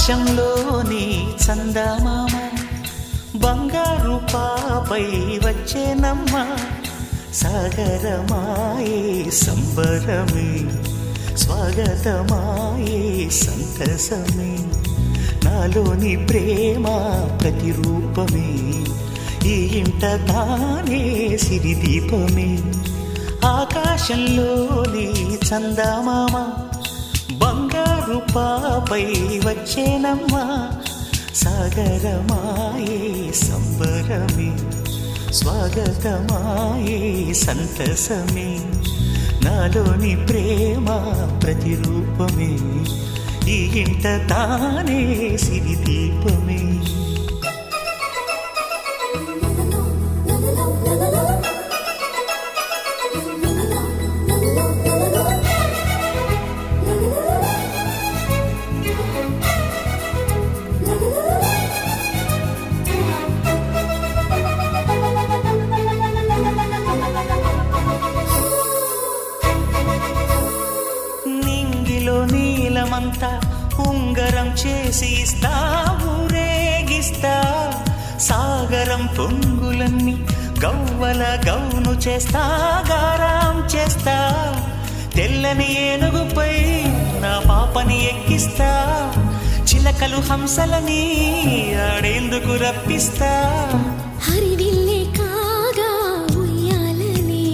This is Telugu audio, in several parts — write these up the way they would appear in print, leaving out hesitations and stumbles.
ఆకాశంలోని చందమామ బంగారు పాపై వచ్చేనమ్మ సాగరమాయే సంబరమే స్వాగతమాయే సంతసమే నాలోని ప్రేమ ప్రతిరూపమే ఈ ఇంట తానే సిరిదీపమే ఆకాశంలోని చందమామ బంగారు పాపై వచ్చేనమ్మా సాగరమాయే సంబరమే స్వాగతమాయే సంతసమే నాలోని ప్రేమ ప్రతిరూపమే ఈ ఇంట తానే సిరిదీపమే నీలమంతా ఉంగరం చేసి ఇస్తా ఊరేగిస్తా సాగరం పొంగులన్నీ గవ్వల గౌను చేస్తా గారాం చేస్తా తెల్లని ఏనుగుపై నా పాపని ఎక్కిస్తా చిలకలు హంసలని ఆడేందుకు రప్పిస్తా హరివిల్లే కాగా ఉయ్యాలనే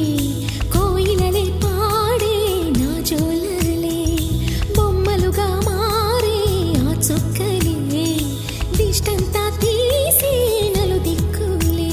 కోయిలలే పాడే నా జోలలే బొమ్మలుగా మారే ఆ చొక్కలే దిష్టంతా తీసి నలు దిక్కులే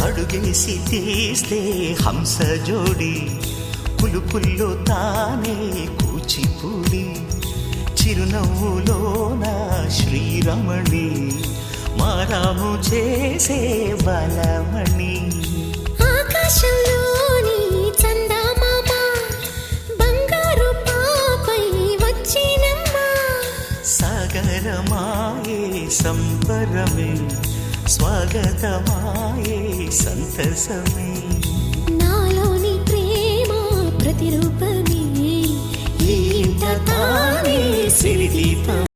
అడుగేసి తీస్తే హంస జోడి పులుపుల్లో తానే కూచిపూడి చిరునవ్వులో నా శ్రీరమణి మారాము చేసే బలమణి ఆకాశంలోని చందమామ బంగారు పాపై వచ్చినమ్మా సాగరమాయే సంబరమే స్వాగతమాయే సంతసమే